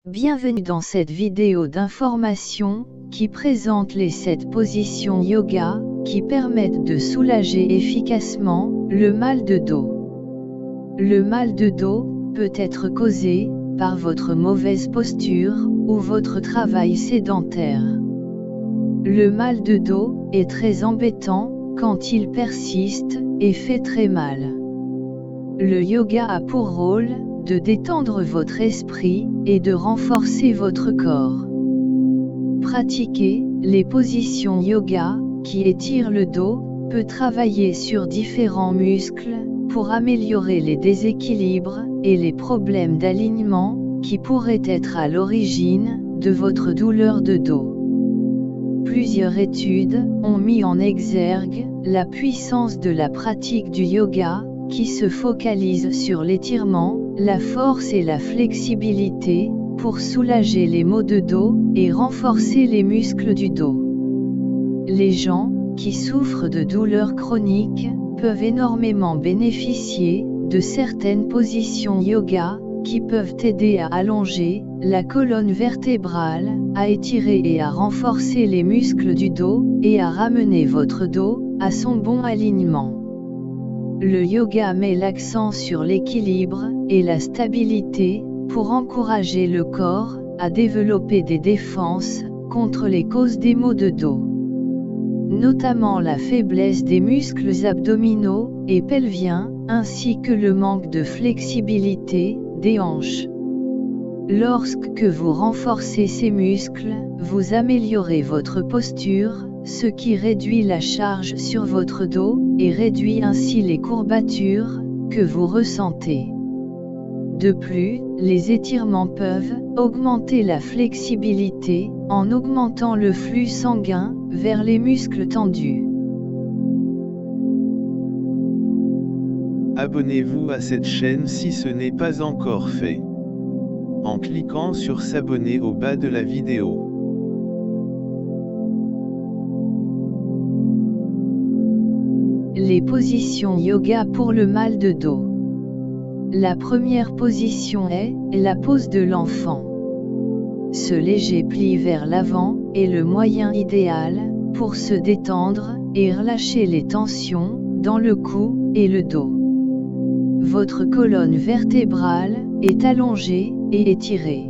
Bienvenue dans cette vidéo d'information, qui présente les 7 positions yoga, qui permettent de soulager efficacement le mal de dos. Le mal de dos peut être causé par votre mauvaise posture ou votre travail sédentaire. Le mal de dos est très embêtant quand il persiste et fait très mal. Le yoga a pour rôle de détendre votre esprit et de renforcer votre corps. Pratiquer les positions yoga qui étirent le dos peut travailler sur différents muscles pour améliorer les déséquilibres et les problèmes d'alignement qui pourraient être à l'origine de votre douleur de dos. Plusieurs études ont mis en exergue la puissance de la pratique du yoga, qui se focalise sur l'étirement, la force et la flexibilité, pour soulager les maux de dos et renforcer les muscles du dos. Les gens qui souffrent de douleurs chroniques peuvent énormément bénéficier de certaines positions yoga, qui peuvent aider à allonger la colonne vertébrale, à étirer et à renforcer les muscles du dos, et à ramener votre dos à son bon alignement. Le yoga met l'accent sur l'équilibre et la stabilité pour encourager le corps à développer des défenses contre les causes des maux de dos, notamment la faiblesse des muscles abdominaux et pelviens, ainsi que le manque de flexibilité des hanches. Lorsque vous renforcez ces muscles, vous améliorez votre posture, ce qui réduit la charge sur votre dos, et réduit ainsi les courbatures que vous ressentez. De plus, les étirements peuvent augmenter la flexibilité, en augmentant le flux sanguin vers les muscles tendus. Abonnez-vous à cette chaîne si ce n'est pas encore fait, en cliquant sur s'abonner au bas de la vidéo. Les positions yoga pour le mal de dos. La première position est la pose de l'enfant. Ce léger pli vers l'avant est le moyen idéal pour se détendre et relâcher les tensions dans le cou et le dos. Votre colonne vertébrale est allongée et étirée.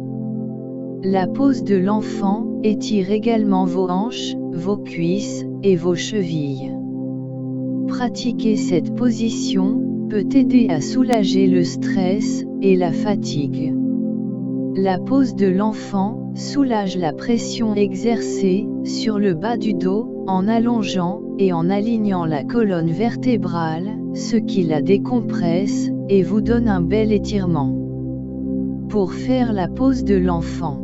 La pose de l'enfant étire également vos hanches, vos cuisses et vos chevilles. Pratiquer cette position peut aider à soulager le stress et la fatigue. La pose de l'enfant soulage la pression exercée sur le bas du dos en allongeant et en alignant la colonne vertébrale, ce qui la décompresse et vous donne un bel étirement. Pour faire la pose de l'enfant,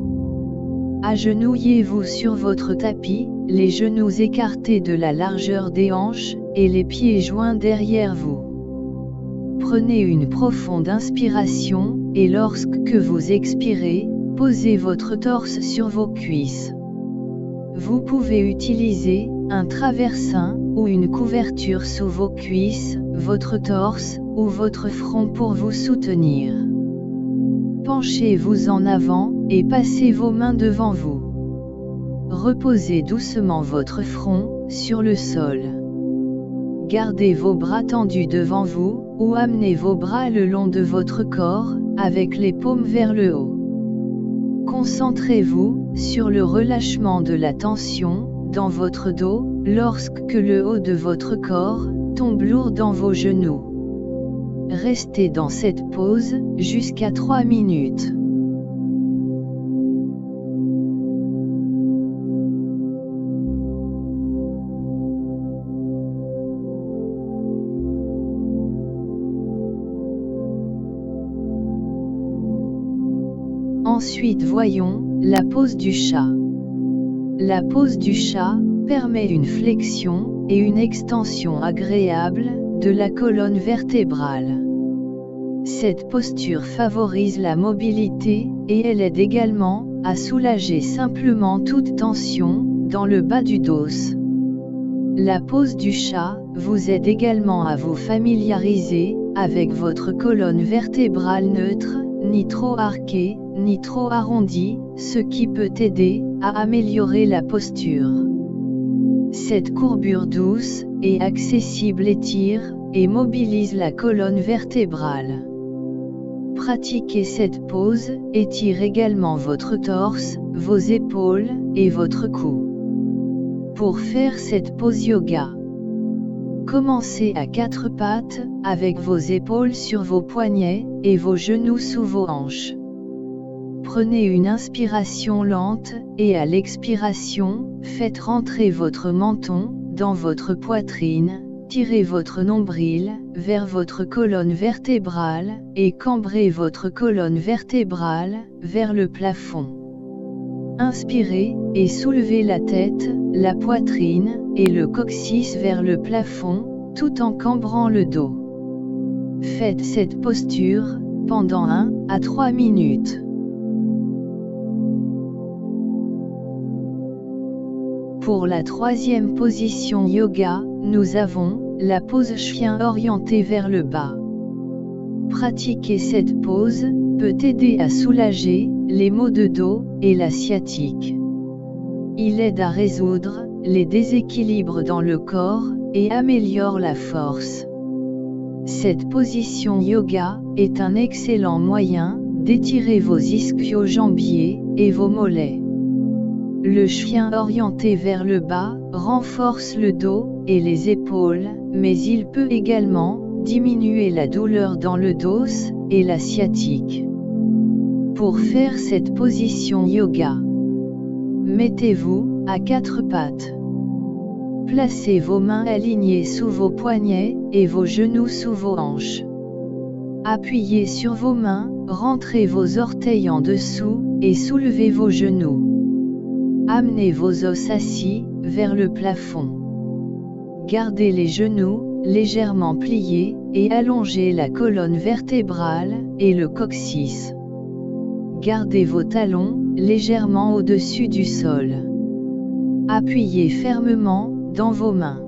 agenouillez-vous sur votre tapis, les genoux écartés de la largeur des hanches, et les pieds joints derrière vous. Prenez une profonde inspiration, et lorsque vous expirez, posez votre torse sur vos cuisses. Vous pouvez utiliser un traversin, ou une couverture sous vos cuisses, votre torse, ou votre front pour vous soutenir. Penchez-vous en avant, et passez vos mains devant vous. Reposez doucement votre front sur le sol. Gardez vos bras tendus devant vous, ou amenez vos bras le long de votre corps, avec les paumes vers le haut. Concentrez-vous sur le relâchement de la tension dans votre dos, lorsque le haut de votre corps tombe lourd dans vos genoux. Restez dans cette pose jusqu'à 3 minutes. Ensuite voyons la pose du chat. La pose du chat permet une flexion et une extension agréable de la colonne vertébrale. Cette posture favorise la mobilité, et elle aide également à soulager simplement toute tension dans le bas du dos. La pose du chat vous aide également à vous familiariser avec votre colonne vertébrale neutre, ni trop arqué, ni trop arrondi, ce qui peut aider à améliorer la posture. Cette courbure douce et accessible étire et mobilise la colonne vertébrale. Pratiquez cette pose, étire également votre torse, vos épaules et votre cou. Pour faire cette pose yoga, commencez à quatre pattes, avec vos épaules sur vos poignets et vos genoux sous vos hanches. Prenez une inspiration lente, et à l'expiration, faites rentrer votre menton dans votre poitrine, tirez votre nombril vers votre colonne vertébrale, et cambrez votre colonne vertébrale vers le plafond. Inspirez, et soulevez la tête, la poitrine, et le coccyx vers le plafond, tout en cambrant le dos. Faites cette posture pendant 1 à 3 minutes. Pour la troisième position yoga, nous avons la pose chien orientée vers le bas. Pratiquer cette pose peut aider à soulager les maux de dos et la sciatique. Il aide à résoudre les déséquilibres dans le corps et améliore la force. Cette position yoga est un excellent moyen d'étirer vos ischio-jambiers et vos mollets. Le chien orienté vers le bas renforce le dos et les épaules, mais il peut également diminuer la douleur dans le dos et la sciatique. Pour faire cette position yoga, mettez-vous à quatre pattes. Placez vos mains alignées sous vos poignets et vos genoux sous vos hanches. Appuyez sur vos mains, rentrez vos orteils en dessous et soulevez vos genoux. Amenez vos os assis vers le plafond. Gardez les genoux légèrement pliés et allongez la colonne vertébrale et le coccyx. Gardez vos talons légèrement au-dessus du sol. Appuyez fermement dans vos mains.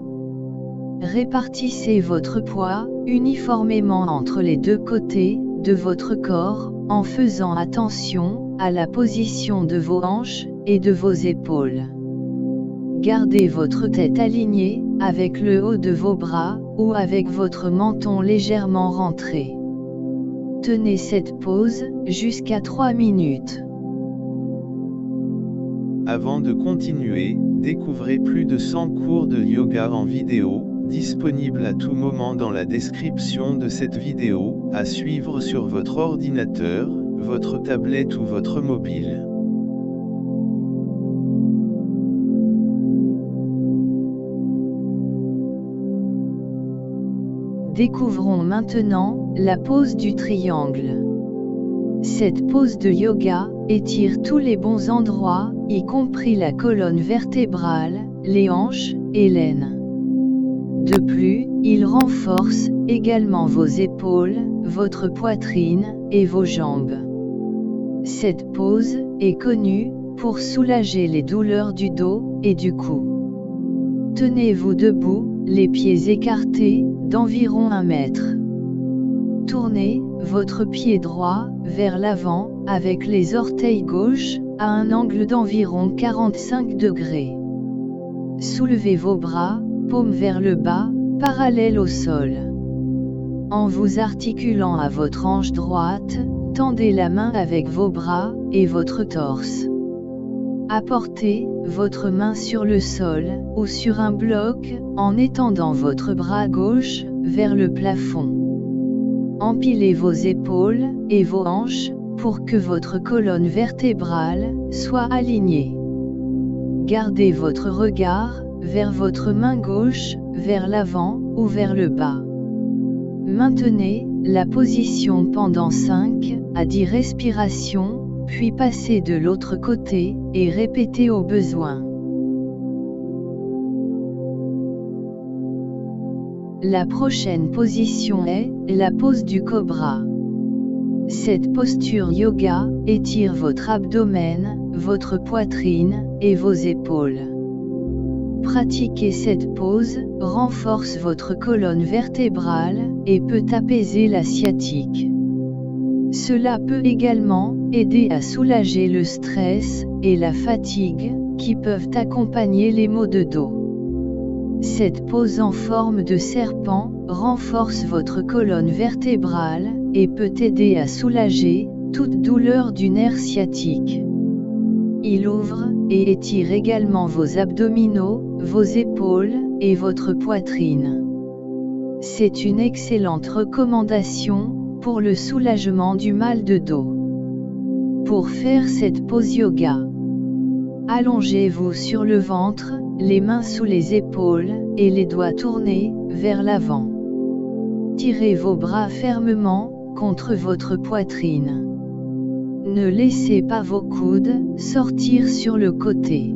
Répartissez votre poids uniformément entre les deux côtés de votre corps, en faisant attention à la position de vos hanches et de vos épaules. Gardez votre tête alignée avec le haut de vos bras ou avec votre menton légèrement rentré. Tenez cette pose jusqu'à 3 minutes. Avant de continuer, découvrez plus de 100 cours de yoga en vidéo, disponibles à tout moment dans la description de cette vidéo, à suivre sur votre ordinateur, votre tablette ou votre mobile. Découvrons maintenant la pose du triangle. Cette pose de yoga étire tous les bons endroits, y compris la colonne vertébrale, les hanches et l'aine. De plus, il renforce également vos épaules, votre poitrine et vos jambes. Cette pose est connue pour soulager les douleurs du dos et du cou. Tenez-vous debout, les pieds écartés d'environ 1 mètre. Tournez votre pied droit vers l'avant avec les orteils gauches à un angle d'environ 45 degrés. Soulevez vos bras, paumes vers le bas, parallèles au sol. En vous articulant à votre hanche droite, tendez la main avec vos bras et votre torse. Apportez votre main sur le sol ou sur un bloc en étendant votre bras gauche vers le plafond. Empilez vos épaules et vos hanches pour que votre colonne vertébrale soit alignée. Gardez votre regard vers votre main gauche, vers l'avant ou vers le bas. Maintenez la position pendant 5 à 10 respirations, puis passez de l'autre côté et répétez au besoin. La prochaine position est la pose du cobra. Cette posture yoga étire votre abdomen, votre poitrine et vos épaules. Pratiquer cette pose renforce votre colonne vertébrale et peut apaiser la sciatique. Cela peut également aider à soulager le stress et la fatigue, qui peuvent accompagner les maux de dos. Cette pose en forme de serpent renforce votre colonne vertébrale et peut aider à soulager toute douleur du nerf sciatique. Il ouvre et étire également vos abdominaux, vos épaules et votre poitrine. C'est une excellente recommandation pour le soulagement du mal de dos. Pour faire cette pose yoga, allongez-vous sur le ventre, les mains sous les épaules et les doigts tournés vers l'avant. Tirez vos bras fermement contre votre poitrine. Ne laissez pas vos coudes sortir sur le côté.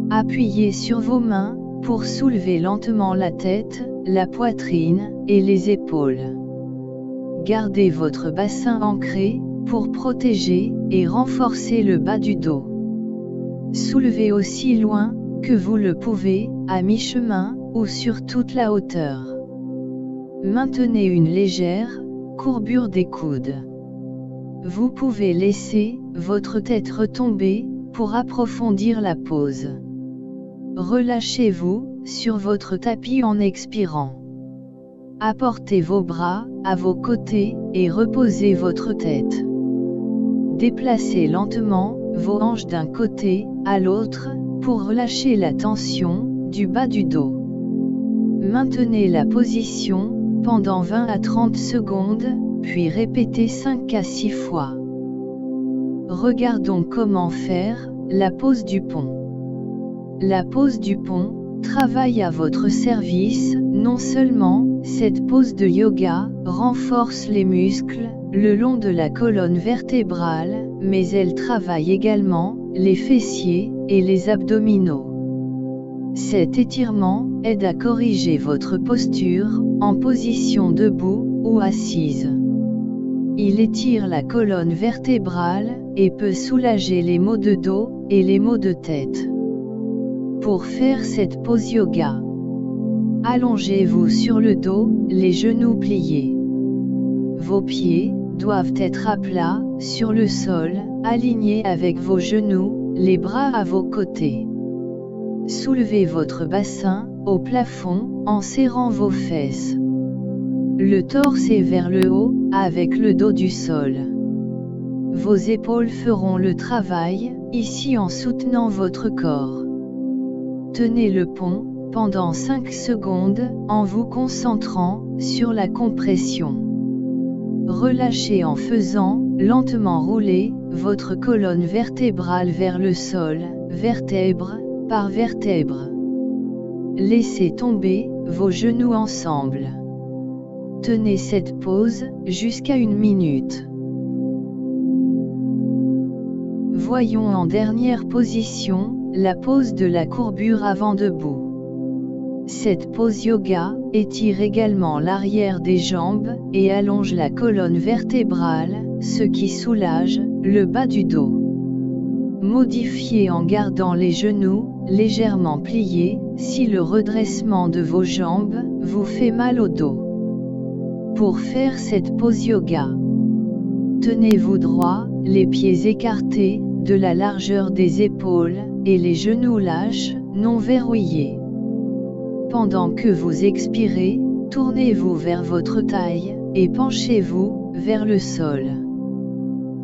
Appuyez sur vos mains pour soulever lentement la tête, la poitrine et les épaules. Gardez votre bassin ancré pour protéger et renforcer le bas du dos. Soulevez aussi loin que vous le pouvez, à mi-chemin ou sur toute la hauteur. Maintenez une légère courbure des coudes. Vous pouvez laisser votre tête retomber pour approfondir la pose. Relâchez-vous sur votre tapis en expirant. Apportez vos bras à vos côtés et reposez votre tête. Déplacez lentement vos hanches d'un côté à l'autre pour relâcher la tension du bas du dos. Maintenez la position pendant 20 à 30 secondes, puis répétez 5 à 6 fois. Regardons comment faire la pose du pont. La pose du pont travaille à votre service. Non seulement cette pose de yoga renforce les muscles le long de la colonne vertébrale, mais elle travaille également les fessiers et les abdominaux. Cet étirement aide à corriger votre posture en position debout ou assise. Il étire la colonne vertébrale et peut soulager les maux de dos et les maux de tête. Pour faire cette pose yoga, allongez-vous sur le dos, les genoux pliés. Vos pieds doivent être à plat sur le sol, alignés avec vos genoux, les bras à vos côtés. Soulevez votre bassin au plafond en serrant vos fesses. Le torse est vers le haut, avec le dos du sol. Vos épaules feront le travail, ici en soutenant votre corps. Tenez le pont pendant 5 secondes en vous concentrant sur la compression. Relâchez en faisant lentement rouler votre colonne vertébrale vers le sol, vertèbre par vertèbre. Laissez tomber vos genoux ensemble. Tenez cette pose jusqu'à 1 minute. Voyons en dernière position la pose de la courbure avant debout. Cette pose yoga étire également l'arrière des jambes et allonge la colonne vertébrale, ce qui soulage le bas du dos. Modifiez en gardant les genoux légèrement pliés si le redressement de vos jambes vous fait mal au dos. Pour faire cette pose yoga, tenez-vous droit, les pieds écartés de la largeur des épaules et les genoux lâches, non verrouillés. Pendant que vous expirez, tournez-vous vers votre taille et penchez-vous vers le sol.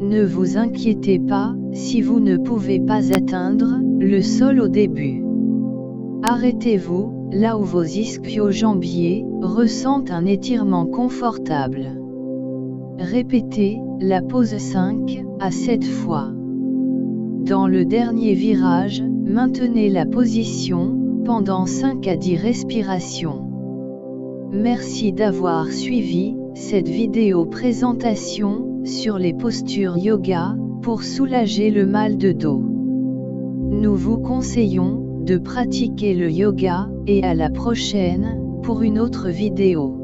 Ne vous inquiétez pas si vous ne pouvez pas atteindre le sol au début. Arrêtez-vous là où vos ischio-jambiers ressentent un étirement confortable. Répétez la pose 5 à 7 fois. Dans le dernier virage, maintenez la position pendant 5 à 10 respirations. Merci d'avoir suivi cette vidéo présentation sur les postures yoga pour soulager le mal de dos. Nous vous conseillons de pratiquer le yoga et à la prochaine pour une autre vidéo.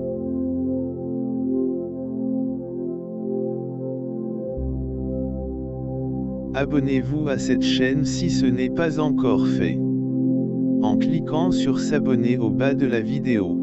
Abonnez-vous à cette chaîne si ce n'est pas encore fait, en cliquant sur s'abonner au bas de la vidéo.